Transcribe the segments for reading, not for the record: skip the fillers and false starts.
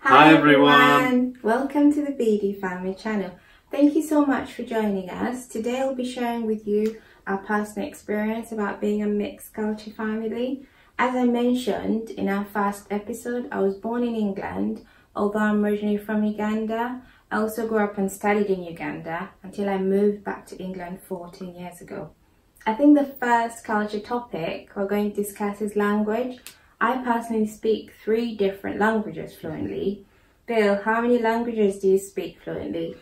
Hi everyone! Welcome to the BD Family channel. Thank you so much for joining us. Today I'll be sharing with you our personal experience about being a mixed culture family. As I mentioned in our first episode, I was born in England, although I'm originally from Uganda. I also grew up and studied in Uganda until I moved back to England 14 years ago. I think the first culture topic we're going to discuss is language. I personally speak 3 different languages fluently. Bill, how many languages do you speak fluently?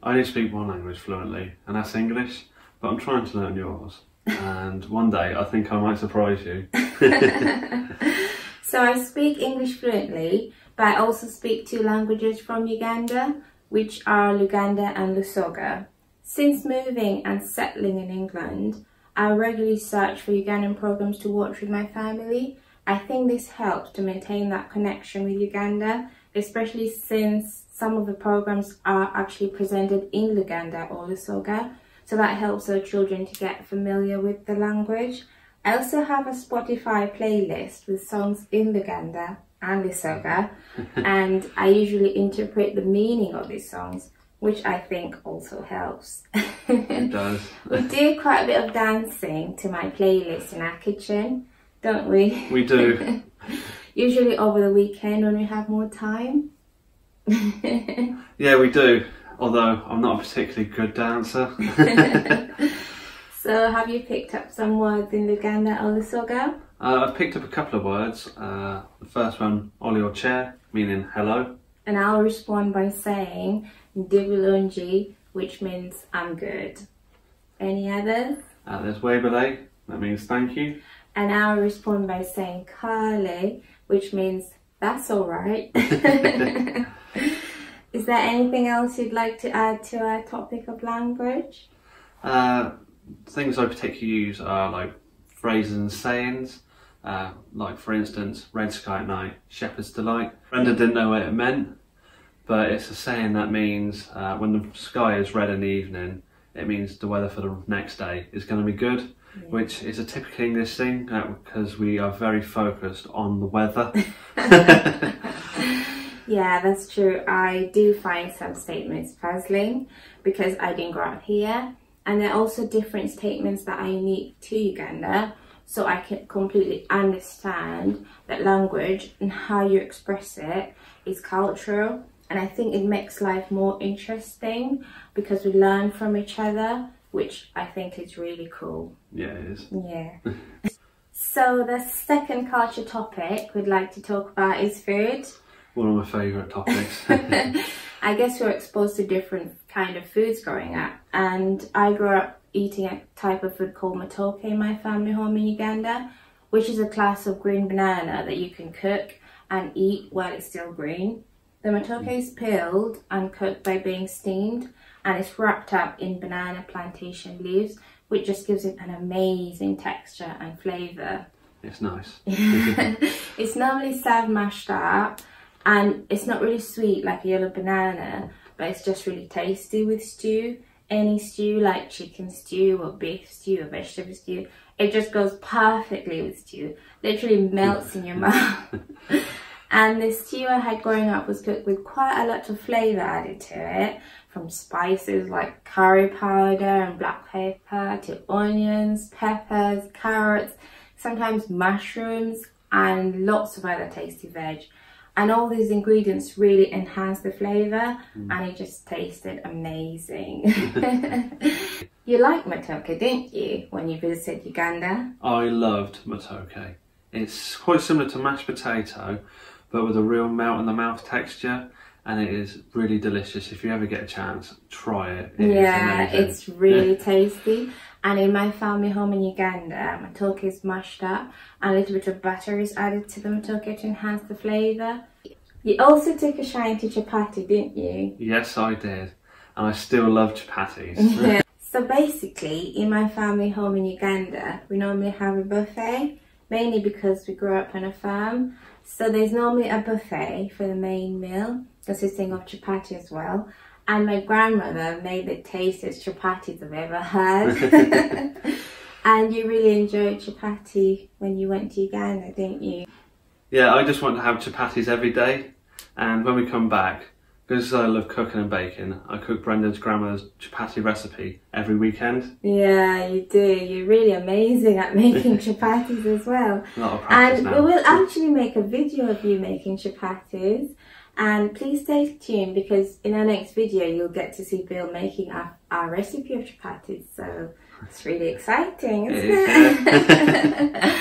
I only speak one language fluently, and that's English, but I'm trying to learn yours. And one day I think I might surprise you. So I speak English fluently, but I also speak 2 languages from Uganda, which are Luganda and Lusoga. Since moving and settling in England, I regularly search for Ugandan programs to watch with my family. I think this helps to maintain that connection with Uganda, especially since some of the programs are actually presented in Luganda or Lusoga, so that helps our children to get familiar with the language. I also have a Spotify playlist with songs in Luganda and Lusoga, and I usually interpret the meaning of these songs, which I think also helps. It does. We do quite a bit of dancing to my playlist in our kitchen, don't we? We do. Usually over the weekend when we have more time. Yeah, we do. Although I'm not a particularly good dancer. So have you picked up some words in Luganda or Lusoga? I've picked up a couple of words. The first one, Oli chair, meaning hello. And I'll respond by saying Ndibulunji, which means I'm good. Any others? There's Webele, that means thank you. And I'll respond by saying Kale, which means that's all right. Is there anything else you'd like to add to our topic of language? Things I particularly use are like phrases and sayings. Like for instance, red sky at night, shepherd's delight. Brenda didn't know what it meant, but it's a saying that means when the sky is red in the evening, it means the weather for the next day is going to be good. Yeah. Which is a typical English thing because we are very focused on the weather. Yeah, that's true. I do find some statements puzzling because I didn't grow up here, and there are also different statements that are unique to Uganda, so I can completely understand that language and how you express it is cultural, and I think it makes life more interesting because we learn from each other, which I think is really cool. Yeah, it is. Yeah. So the second culture topic we'd like to talk about is food. One of my favourite topics. I guess we're exposed to different kind of foods growing up, and I grew up eating a type of food called matoke in my family home in Uganda, which is a class of green banana that you can cook and eat while it's still green. The matoke is peeled and cooked by being steamed, and it's wrapped up in banana plantation leaves, which just gives it an amazing texture and flavour. It's nice. It's normally served mashed up, and it's not really sweet like a yellow banana, but it's just really tasty with stew. Any stew like chicken stew or beef stew or vegetable stew, it just goes perfectly with stew. Literally melts in your mouth. And the stew I had growing up was cooked with quite a lot of flavour added to it, from spices like curry powder and black pepper to onions, peppers, carrots, sometimes mushrooms, and lots of other tasty veg. And all these ingredients really enhance the flavour, and it just tasted amazing. You liked matoke, didn't you, when you visited Uganda? I loved matoke. It's quite similar to mashed potato, but with a real melt in the mouth texture, and it is really delicious. If you ever get a chance, try it. Yeah, it's really tasty. And in my family home in Uganda, matoke is mashed up and a little bit of butter is added to the matoke to enhance the flavour. You also took a shine to chapati, didn't you? Yes, I did. And I still love chapatis. Yeah. So basically, in my family home in Uganda, we normally have a buffet, mainly because we grew up on a farm. So there's normally a buffet for the main meal, consisting of chapati as well. And my grandmother made the tastiest chapatis I've ever had. And you really enjoyed chapati when you went to Uganda, didn't you? Yeah, I just want to have chapatis every day. And when we come back, because I love cooking and baking, I cook Brenda's grandma's chapati recipe every weekend. Yeah, you do. You're really amazing at making chapatis as well. A lot of practice And now. we will actually make a video of you making chapatis. And please stay tuned, because in our next video you'll get to see Bill making our recipe of chapatis. So it's really exciting, isn't it?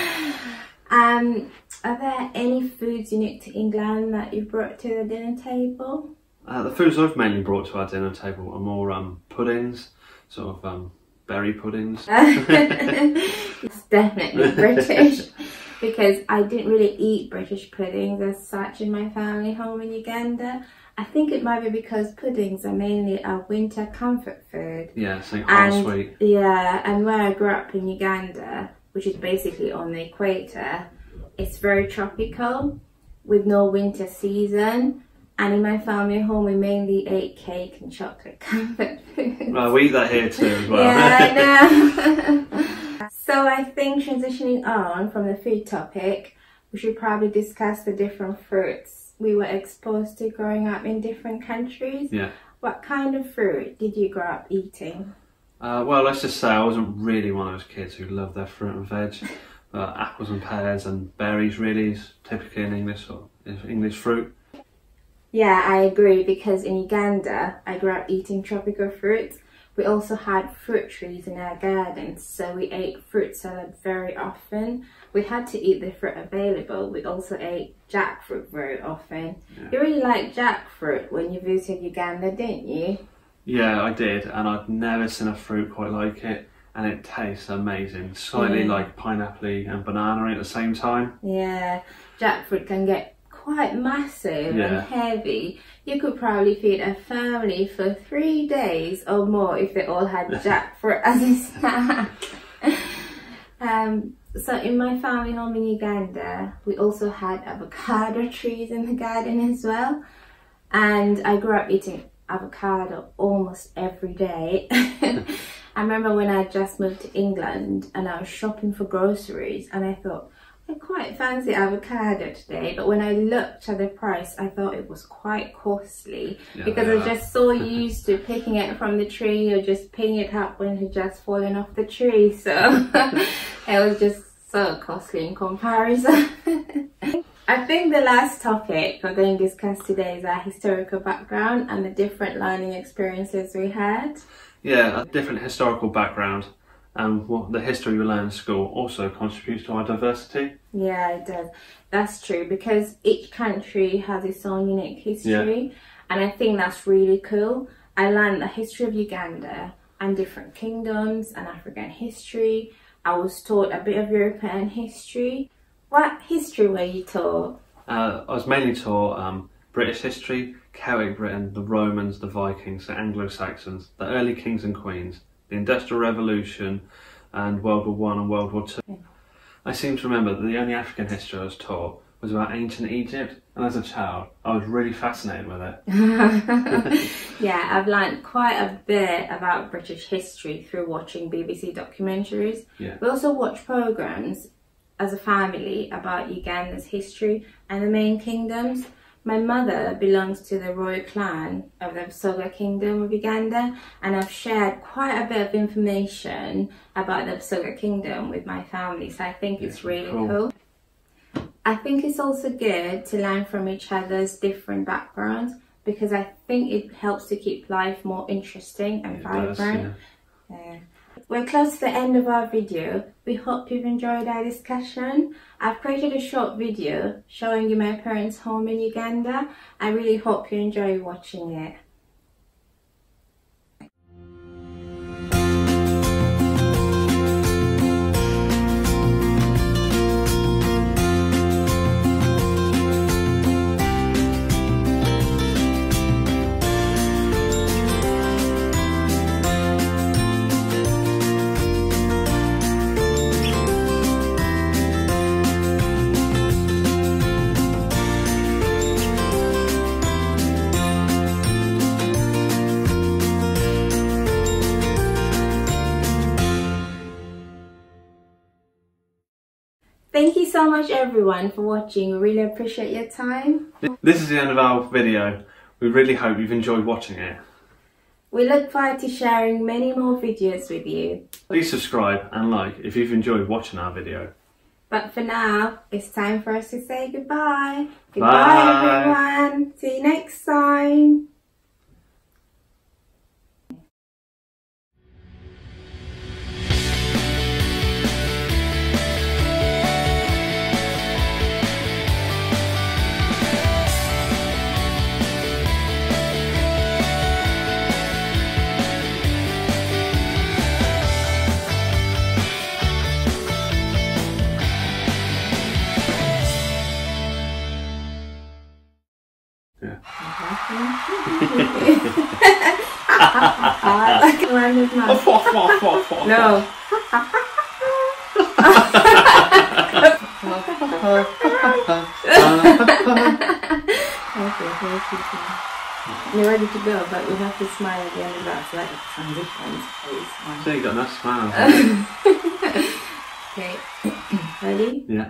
Are there any foods unique to England that you brought to the dinner table? The foods I've mainly brought to our dinner table are more puddings, sort of berry puddings. It's definitely British, because I didn't really eat British puddings as such in my family home in Uganda. I think it might be because puddings are mainly a winter comfort food. Yeah, something hot and sweet. Yeah, and where I grew up in Uganda, which is basically on the equator, it's very tropical with no winter season. And in my family home, we mainly ate cake and chocolate comfort food. Well, we eat that here too as well. Yeah, I know. So I think transitioning on from the food topic, we should probably discuss the different fruits we were exposed to growing up in different countries. Yeah. What kind of fruit did you grow up eating? Well, let's just say I wasn't really one of those kids who loved their fruit and veg. Apples and pears and berries really is typically an English fruit. Yeah, I agree, because in Uganda, I grew up eating tropical fruits. We also had fruit trees in our gardens, so we ate fruit salad very often. We had to eat the fruit available. We also ate jackfruit very often. Yeah. You really liked jackfruit when you visited Uganda, didn't you? Yeah, I did, and I've never seen a fruit quite like it, and it tastes amazing. Slightly like pineapple-y and banana at the same time. Yeah, jackfruit can get quite massive and heavy. You could probably feed a family for 3 days or more if they all had jackfruit as a snack. So in my family home in Uganda, we also had avocado trees in the garden as well. And I grew up eating avocado almost every day. I remember when I just moved to England and I was shopping for groceries, and I thought, I quite fancy avocado today, but when I looked at the price, I thought it was quite costly, because I was just so used to picking it from the tree or just picking it up when it had just fallen off the tree. So it was just so costly in comparison. I think the last topic we're going to discuss today is our historical background and the different learning experiences we had. Yeah, a different historical background. And what the history we learn in school also contributes to our diversity. Yeah, it does. That's true, because each country has its own unique history, and I think that's really cool. I learned the history of Uganda and different kingdoms and African history. I was taught a bit of European history. What history were you taught? I was mainly taught British history, Celtic Britain, the Romans, the Vikings, the Anglo-Saxons, the early kings and queens, the Industrial Revolution, and World War I and World War II. Yeah. I seem to remember that the only African history I was taught was about ancient Egypt, and as a child I was really fascinated with it. Yeah, I've learned quite a bit about British history through watching BBC documentaries. Yeah. We also watch programmes as a family about Uganda's history and the main kingdoms. My mother belongs to the royal clan of the Busoga Kingdom of Uganda, and I've shared quite a bit of information about the Busoga Kingdom with my family, so I think it's really cool. I think it's also good to learn from each other's different backgrounds, because I think it helps to keep life more interesting and vibrant. We're close to the end of our video. We hope you've enjoyed our discussion. I've created a short video showing you my parents' home in Uganda. I really hope you enjoy watching it. Thank you so much everyone for watching. We really appreciate your time. This is the end of our video. We really hope you've enjoyed watching it. We look forward to sharing many more videos with you. Please subscribe and like if you've enjoyed watching our video. But for now, it's time for us to say goodbye. Bye. Goodbye everyone. See you next time. Like around his mouth. No. You're ready to go, but we have to smile at the end of that, so that transitions. So you got enough smile. Okay. Ready? Yeah.